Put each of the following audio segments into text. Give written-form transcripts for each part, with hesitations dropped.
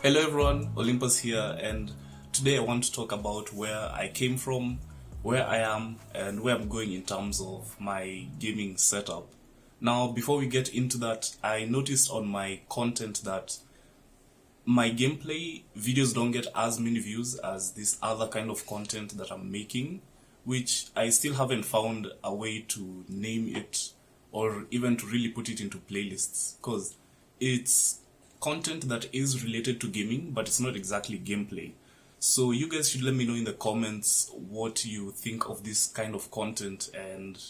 Hello everyone, Olympus here, and today I want to talk about where I came from, where I am, and where I'm going in terms of my gaming setup. Now, before we get into that, I noticed on my content that my gameplay videos don't get as many views as this other kind of content that I'm making, which I still haven't found a way to name it or even to really put it into playlists, because it's content that is related to gaming, but it's not exactly gameplay. So you guys should let me know in the comments what you think of this kind of content, and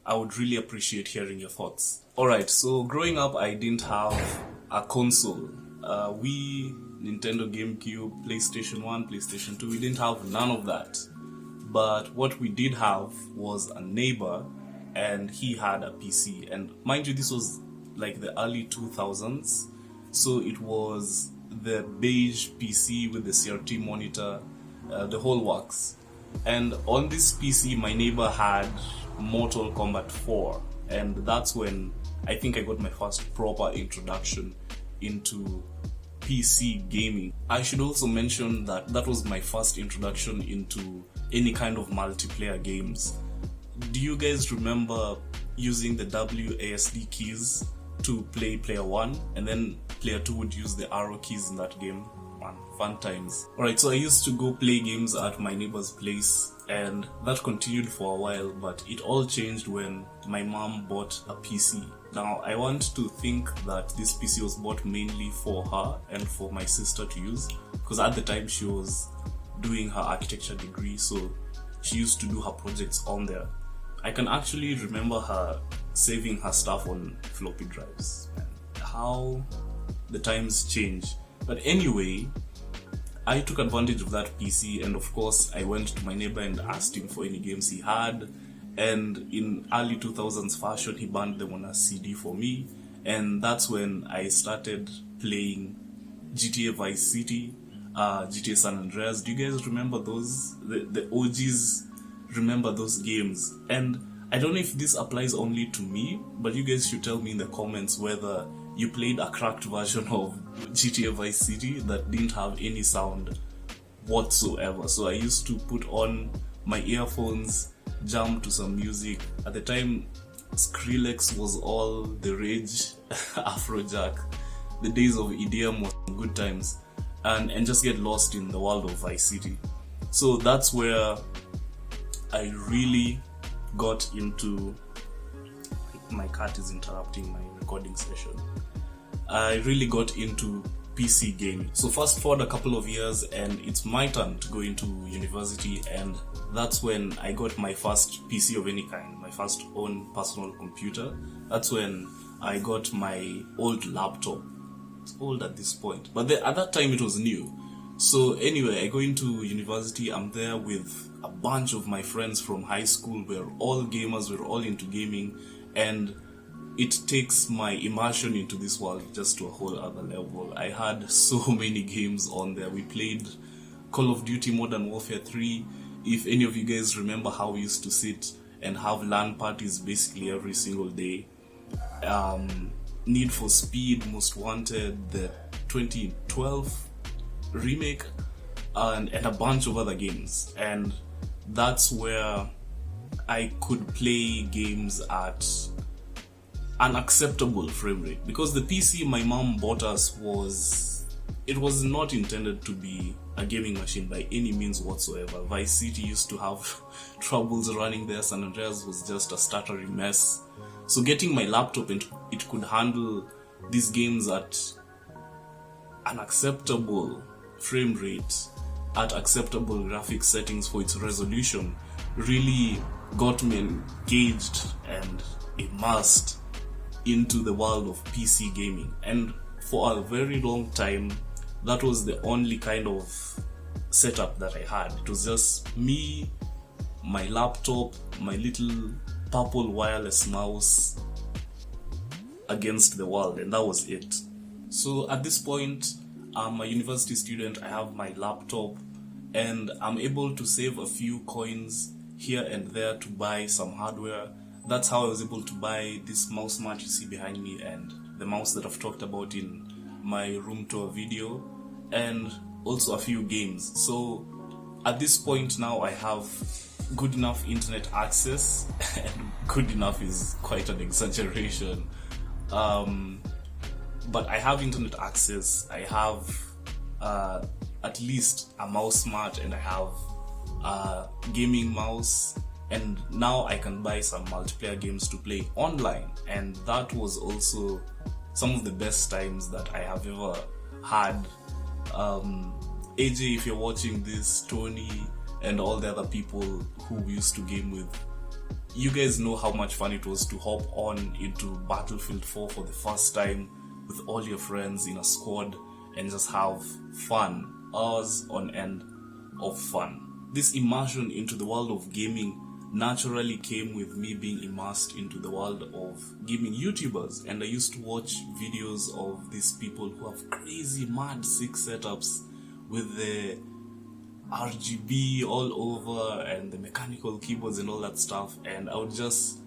I would really appreciate hearing your thoughts. Alright, so growing up I didn't have a console. Wii, Nintendo GameCube, PlayStation 1, PlayStation 2, we didn't have none of that. But what we did have was a neighbor, and he had a PC. And mind you, this was like the early 2000s. So it was the beige PC with the CRT monitor, the whole works. And on this PC, my neighbor had Mortal Kombat 4. And that's when I think I got my first proper introduction into PC gaming. I should also mention that that was my first introduction into any kind of multiplayer games. Do you guys remember using the WASD keys to play player 1, and then player 2 would use the arrow keys in that game? Man, fun times. Alright, so I used to go play games at my neighbor's place, and that continued for a while, but it all changed when my mom bought a PC. Now, I want to think that this PC was bought mainly for her and for my sister to use, because at the time she was doing her architecture degree, so she used to do her projects on there. I can actually remember her saving her stuff on floppy drives. How the times change. But anyway, I took advantage of that PC, and of course I went to my neighbor and asked him for any games he had, and in early 2000s fashion he banned them on a CD for me, and that's when I started playing GTA Vice City, GTA San Andreas. Do you guys remember those? The OGs remember those games. And I don't know if this applies only to me, but you guys should tell me in the comments whether you played a cracked version of GTA Vice City that didn't have any sound whatsoever. So I used to put on my earphones, jam to some music. At the time, Skrillex was all the rage, Afrojack. The days of EDM was good times, and just get lost in the world of Vice City. So that's where I really got into... My cat is interrupting my recording session. I really got into PC gaming. So fast forward a couple of years, and it's my turn to go into university, and that's when I got my first PC of any kind, my first own personal computer. That's when I got my old laptop. It's old at this point, but at that time it was new. So anyway, I go into university, I'm there with a bunch of my friends from high school. We're all gamers, we're all into gaming, and it takes my immersion into this world just to a whole other level. I had so many games on there. We played Call of Duty Modern Warfare 3. If any of you guys remember how we used to sit and have LAN parties basically every single day. Need for Speed, Most Wanted, the 2012 remake, and a bunch of other games. And that's where I could play games at an acceptable frame rate, because the PC my mom bought us was not intended to be a gaming machine by any means whatsoever. Vice City used to have troubles running there. San Andreas was just a stuttery mess. So getting my laptop, and it could handle these games at an acceptable frame rate, at acceptable graphics settings for its resolution, really got me engaged and immersed into the world of PC gaming. And for a very long time, that was the only kind of setup that I had. It was just me, my laptop, my little purple wireless mouse against the world, and that was it. So at this point, I'm a university student, I have my laptop, and I'm able to save a few coins here and there to buy some hardware. That's how I was able to buy this MOUSEMAT you see behind me, and the mouse that I've talked about in my room tour video. and also a few games. So at this point now I have good enough internet access, and good enough is quite an exaggeration. But I have internet access, I have at least a MOUSEMAT, and I have a gaming mouse, and now I can buy some multiplayer games to play online. And that was also some of the best times that I have ever had. AJ, if you're watching this, Tony, and all the other people who we used to game with, you guys know how much fun it was to hop on into Battlefield 4 for the first time with all your friends in a squad and just have fun, hours on end of fun. This immersion into the world of gaming naturally came with me being immersed into the world of gaming YouTubers, and I used to watch videos of these people who have crazy mad sick setups with the RGB all over and the mechanical keyboards and all that stuff, and I would just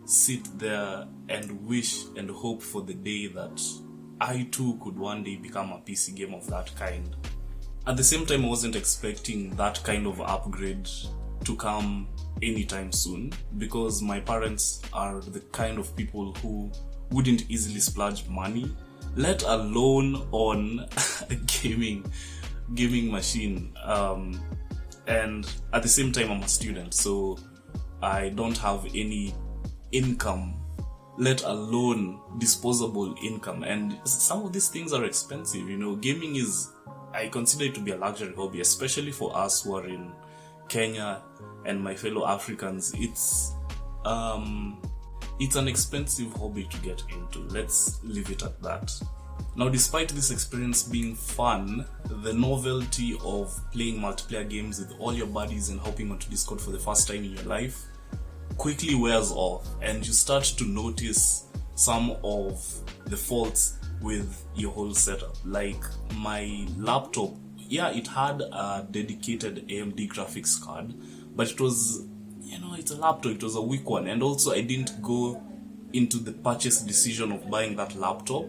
sit there and wish and hope for the day that I too could one day become a PC gamer of that kind. At the same time, I wasn't expecting that kind of upgrade to come anytime soon, because my parents are the kind of people who wouldn't easily splurge money, let alone on a gaming machine. And at the same time, I'm a student, so I don't have any income, let alone disposable income, and some of these things are expensive. Gaming is, I consider it to be a luxury hobby, especially for us who are in Kenya and my fellow Africans. It's an expensive hobby to get into. Let's leave it at that. Now, despite this experience being fun, the novelty of playing multiplayer games with all your buddies and hopping onto Discord for the first time in your life quickly wears off, and you start to notice some of the faults with your whole setup. Like my laptop, yeah, it had a dedicated AMD graphics card, but it was, it's a laptop, it was a weak one. And also I didn't go into the purchase decision of buying that laptop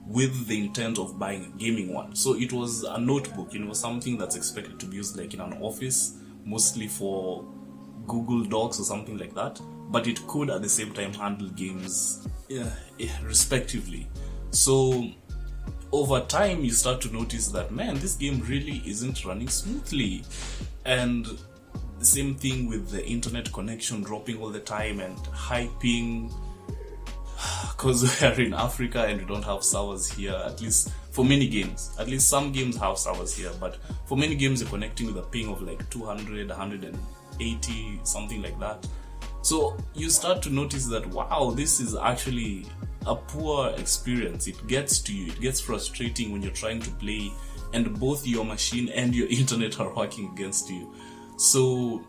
with the intent of buying a gaming one. So it was a notebook, something that's expected to be used like in an office, mostly for Google Docs or something like that, but it could at the same time handle games respectively. So over time you start to notice that, man, this game really isn't running smoothly. And the same thing with the internet connection dropping all the time and hyping, because we're in Africa and we don't have servers here, at least for many games. At least some games have servers here, but for many games you're connecting with a ping of like 200, 180, something like that. So you start to notice that, wow, this is actually a poor experience. It gets to you, it gets frustrating when you're trying to play and both your machine and your internet are working against you. So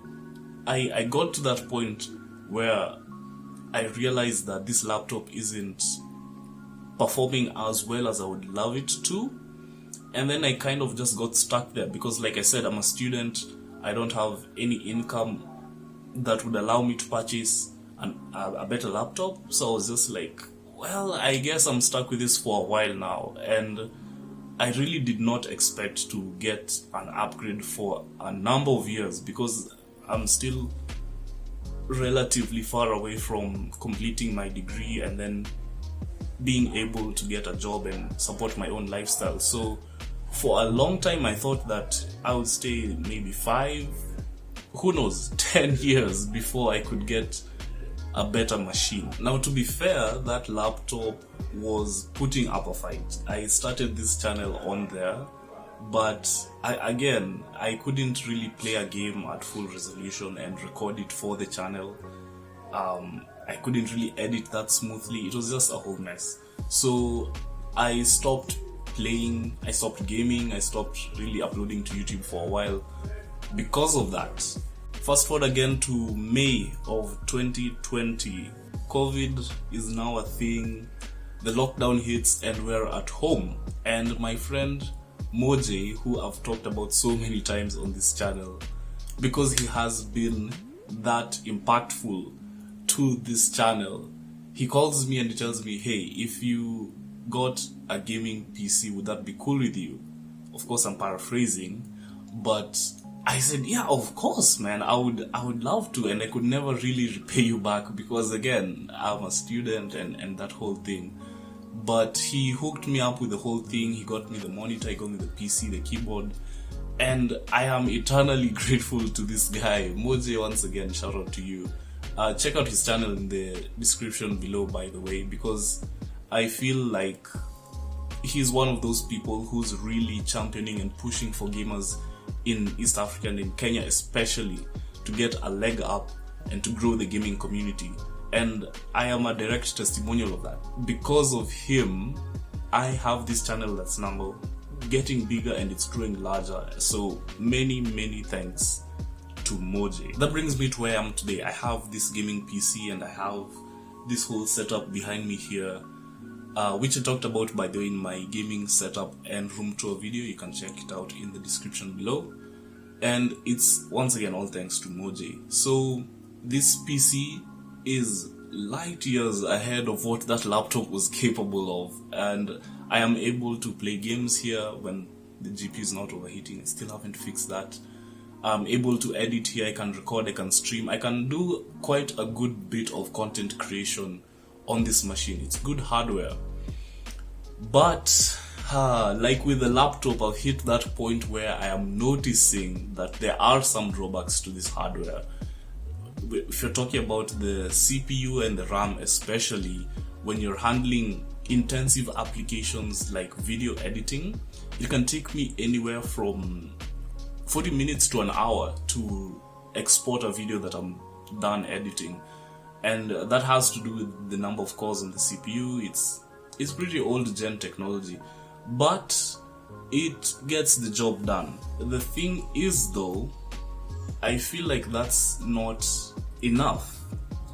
I got to that point where I realized that this laptop isn't performing as well as I would love it to. And then I kind of just got stuck there because, like I said, I'm a student. I don't have any income that would allow me to purchase a better laptop. So I was just like, well, I guess I'm stuck with this for a while now. And I really did not expect to get an upgrade for a number of years, because I'm still relatively far away from completing my degree and then being able to get a job and support my own lifestyle. So for a long time I thought that I would stay maybe 5, who knows, 10 years before I could get a better machine. Now, to be fair, that laptop was putting up a fight. I started this channel on there, but I couldn't really play a game at full resolution and record it for the channel. I couldn't really edit that smoothly. It was just a whole mess. So I stopped playing, I stopped gaming, I stopped really uploading to YouTube for a while because of that. Fast forward again to May of 2020. COVID is now a thing. The lockdown hits and we're at home. And my friend Moje, who I've talked about so many times on this channel, because he has been that impactful to this channel, he calls me and he tells me, hey, if you got a gaming PC, would that be cool with you? Of course, I'm paraphrasing, but I said, yeah, of course, man, I would love to, and I could never really repay you back because, again, I'm a student and that whole thing. But he hooked me up with the whole thing. He got me the monitor, he got me the PC, the keyboard, and I am eternally grateful to this guy. Moje, once again, shout out to you. Check out his channel in the description below, by the way, because I feel like he's one of those people who's really championing and pushing for gamers in East Africa and in Kenya especially to get a leg up and to grow the gaming community. And I am a direct testimonial of that. Because of him, I have this channel that's now getting bigger and it's growing larger. So many thanks to Moje. That brings me to where I am today. I have this gaming PC and I have this whole setup behind me here, which I talked about, by the way, in my gaming setup and room tour video. You can check it out in the description below. And it's, once again, all thanks to Moje. So this PC is light years ahead of what that laptop was capable of, and I am able to play games here when the GPU is not overheating. I still haven't fixed that. I'm able to edit here, I can record, I can stream, I can do quite a good bit of content creation on this machine. It's good hardware. But like with the laptop, I've hit that point where I am noticing that there are some drawbacks to this hardware. If you're talking about the CPU and the RAM, especially when you're handling intensive applications like video editing, it can take me anywhere from 40 minutes to an hour to export a video that I'm done editing. And that has to do with the number of cores on the CPU. It's pretty old gen technology, but it gets the job done. The thing is though, I feel like that's not enough.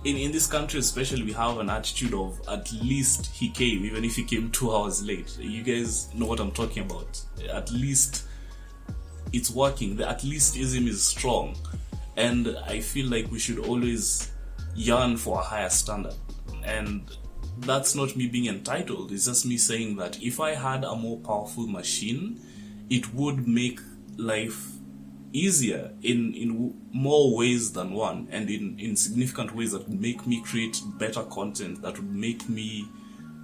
In this country especially, we have an attitude of at least he came, even if he came 2 hours late. You guys know what I'm talking about. At least it's working. The at leastism is strong. And I feel like we should always yearn for a higher standard. And that's not me being entitled. It's just me saying that if I had a more powerful machine, it would make life easier in more ways than one, and in significant ways that would make me create better content, that would make me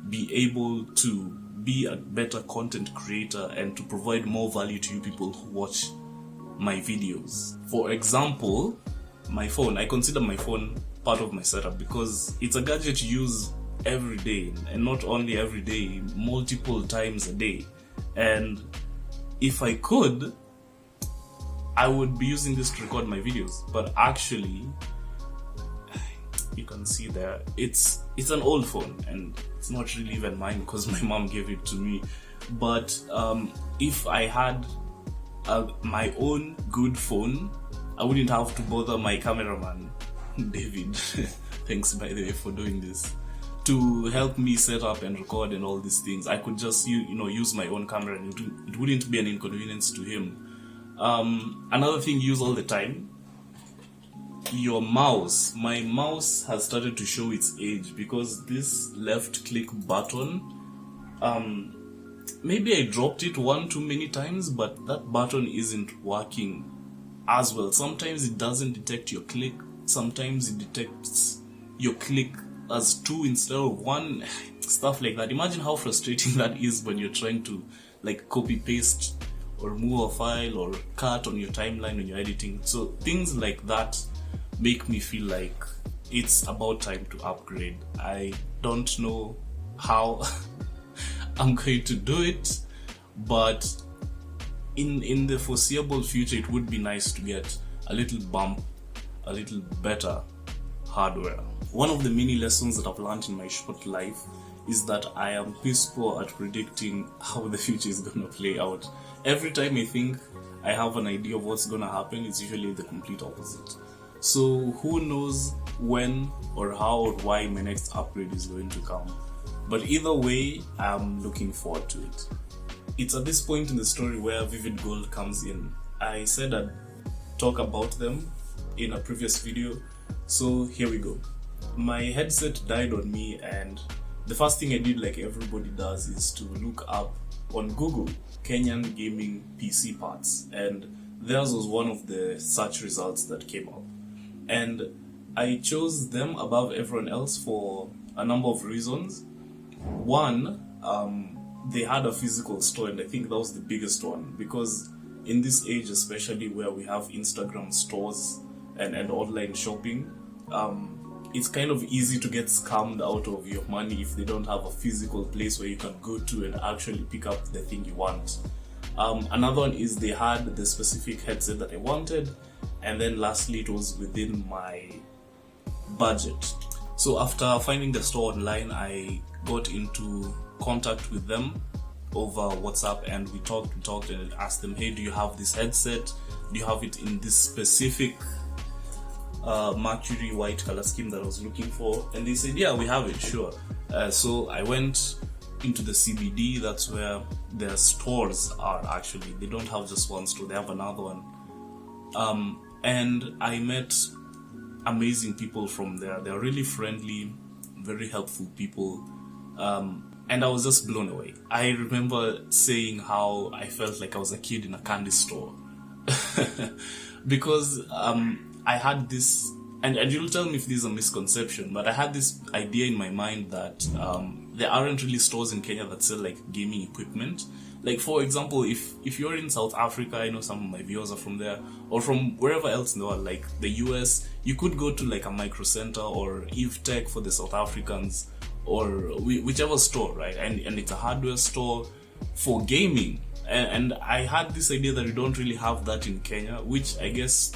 be able to be a better content creator and to provide more value to you people who watch my videos. For example, my phone. I consider my phone part of my setup because it's a gadget you use every day, and not only every day, multiple times a day. And if I could, I would be using this to record my videos, but actually, you can see there, it's an old phone, and it's not really even mine because my mom gave it to me. But if I had my own good phone, I wouldn't have to bother my cameraman, David, thanks by the way for doing this, to help me set up and record and all these things. I could just use my own camera, and it wouldn't be an inconvenience to him. Another thing you use all the time, your mouse. My mouse has started to show its age because this left click button, maybe I dropped it one too many times, but that button isn't working as well. Sometimes it doesn't detect your click, sometimes it detects your click as 2 instead of 1, stuff like that. Imagine how frustrating that is when you're trying to like copy paste or move a file or cut on your timeline when you're editing. So things like that make me feel like it's about time to upgrade. I don't know how I'm going to do it, but in the foreseeable future it would be nice to get a little bump, a little better hardware. One of the many lessons that I've learned in my short life is that I am piss poor at predicting how the future is going to play out. Every time I think I have an idea of what's going to happen, it's usually the complete opposite. So who knows when or how or why my next upgrade is going to come. But either way, I'm looking forward to it. It's at this point in the story where Vivid Gold comes in. I said I'd talk about them in a previous video, so here we go. My headset died on me, and the first thing I did, like everybody does, is to look up on Google, Kenyan gaming PC parts, and theirs was one of the search results that came up. And I chose them above everyone else for a number of reasons. One, they had a physical store, and I think that was the biggest one, because in this age, especially where we have Instagram stores and online shopping, it's kind of easy to get scammed out of your money if they don't have a physical place where you can go to and actually pick up the thing you want. Another one is they had the specific headset that I wanted, and then lastly, it was within my budget. So after finding the store online, I got into contact with them over WhatsApp, and we talked and asked them, hey, do you have this headset? Do you have it in this specific Mercury white color scheme that I was looking for? And they said, yeah, we have it, sure. So I went into the CBD. That's where their stores are. Actually, they don't have just one store, they have another one. And I met amazing people from there. They're really friendly, very helpful people, and I was just blown away. I remember saying how I felt like I was a kid in a candy store because I had this, and you'll tell me if this is a misconception, but I had this idea in my mind that there aren't really stores in Kenya that sell like gaming equipment. Like, for example, if you're in South Africa, I know some of my viewers are from there, or from wherever else in the world, like the US, you could go to like a Micro Center or Eve Tech for the South Africans, or whichever store, right? And it's a hardware store for gaming. And I had this idea that we don't really have that in Kenya, which I guess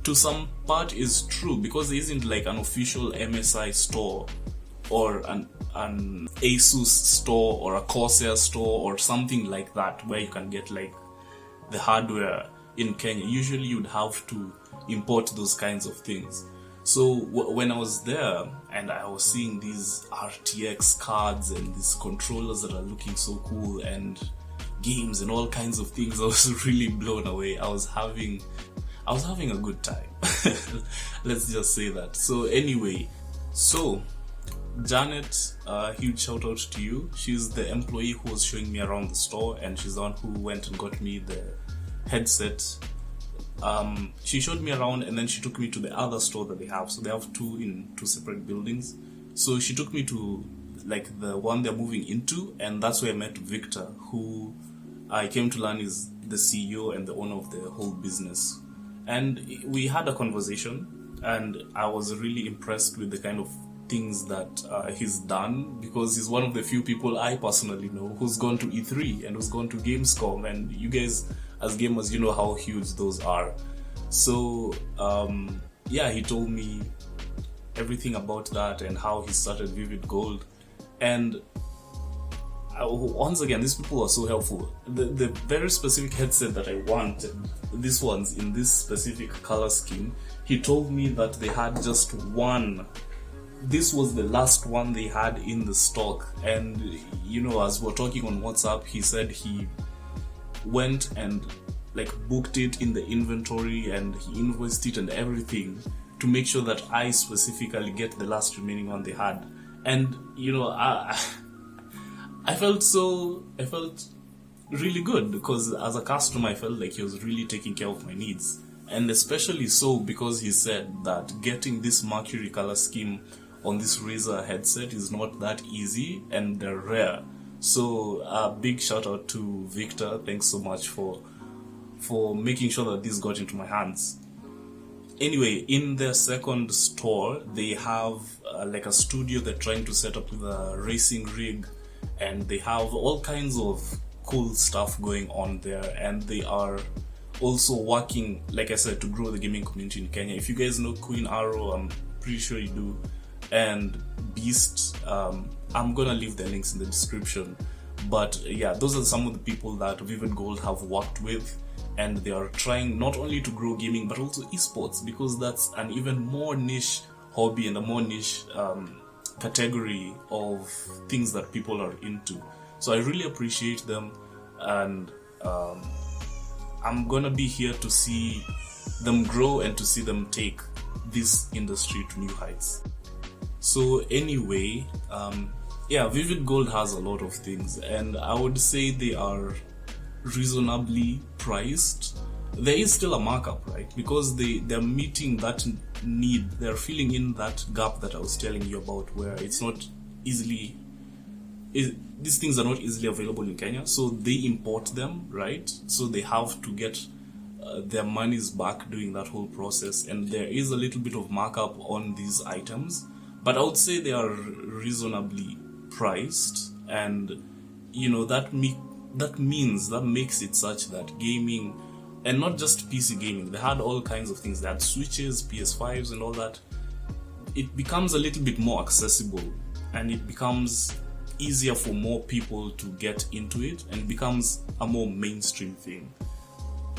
to some part is true, because there isn't like an official MSI store or an ASUS store or a Corsair store or something like that where you can get like the hardware in Kenya. Usually you'd have to import those kinds of things. So when I was there and I was seeing these RTX cards and these controllers that are looking so cool and games and all kinds of things, I was really blown away. I was having a good time. Let's just say that. So anyway, Janet, huge shout out to you. She's the employee who was showing me around the store, and she's the one who went and got me the headset. She showed me around, and then she took me to the other store that they have. So they have two in two separate buildings. So she took me to like the one they're moving into, and that's where I met Victor, who I came to learn is the CEO and the owner of the whole business. And we had a conversation, and I was really impressed with the kind of things that he's done, because he's one of the few people I personally know who's gone to E3 and who's gone to Gamescom, and you guys as gamers, you know how huge those are. So yeah, he told me everything about that and how he started Vivid Gold. And once again, these people are so helpful. The very specific headset that I wanted, this one's in this specific color scheme, he told me that they had just one. This was the last one they had in the stock. And you know, as we're talking on WhatsApp, he said he went and like booked it in the inventory and he invoiced it and everything to make sure that I specifically get the last remaining one they had. And you know, I felt really good, because as a customer I felt like he was really taking care of my needs. And especially so because he said that getting this Mercury color scheme on this Razer headset is not that easy and they're rare. So a big shout out to Victor. Thanks so much for making sure that this got into my hands. Anyway, in their second store, they have like a studio they're trying to set up with a racing rig, and they have all kinds of cool stuff going on there, and they are also working, like I said, to grow the gaming community in Kenya. If you guys know Queen Arrow, I'm pretty sure you do, and Beast, I'm gonna leave the links in the description. But yeah, those are some of the people that Vivid Gold have worked with, and they are trying not only to grow gaming but also esports, because that's an even more niche hobby and a more niche category of things that people are into. So I really appreciate them, and I'm gonna be here to see them grow and to see them take this industry to new heights. So anyway, Yeah, Vivid Gold has a lot of things, and I would say they are reasonably priced. There is still a markup, right? Because they're meeting that need, they're filling in that gap that I was telling you about, where it's not easily, these things are not easily available in Kenya, so they import them, right? So they have to get their monies back doing that whole process, and there is a little bit of markup on these items, but I would say they are reasonably priced, and that makes it such that gaming, and not just PC gaming, they had all kinds of things, they had Switches, PS5s and all that. It becomes a little bit more accessible, and it becomes easier for more people to get into it, and it becomes a more mainstream thing.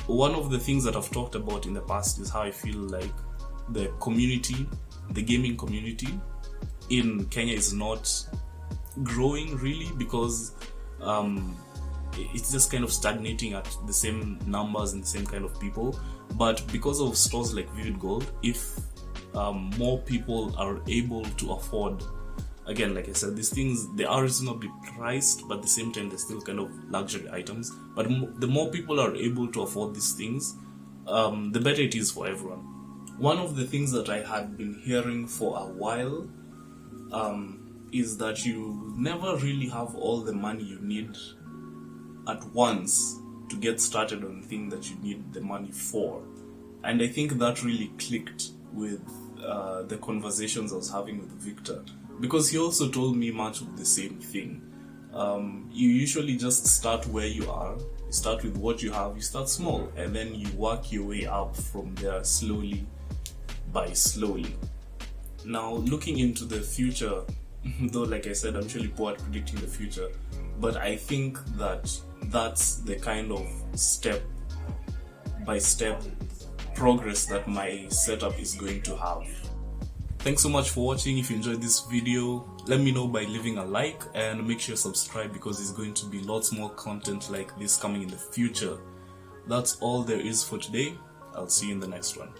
One of the things that I've talked about in the past is how I feel like the community, the gaming community in Kenya is not growing really, because it's just kind of stagnating at the same numbers and the same kind of people. But because of stores like Vivid Gold, if more people are able to afford, again, like I said, these things, they are reasonably priced, but at the same time they're still kind of luxury items. But the more people are able to afford these things, the better it is for everyone. One of the things that I had been hearing for a while is that you never really have all the money you need at once to get started on the thing that you need the money for. And I think that really clicked with the conversations I was having with Victor, because he also told me much of the same thing. You usually just start where you are, you start with what you have, you start small, and then you work your way up from there slowly by slowly. Now, looking into the future, though, like I said, I'm really poor at predicting the future, but I think that that's the kind of step-by-step progress that my setup is going to have. Thanks so much for watching. If you enjoyed this video, let me know by leaving a like, and make sure you subscribe, because there's going to be lots more content like this coming in the future. That's all there is for today. I'll see you in the next one.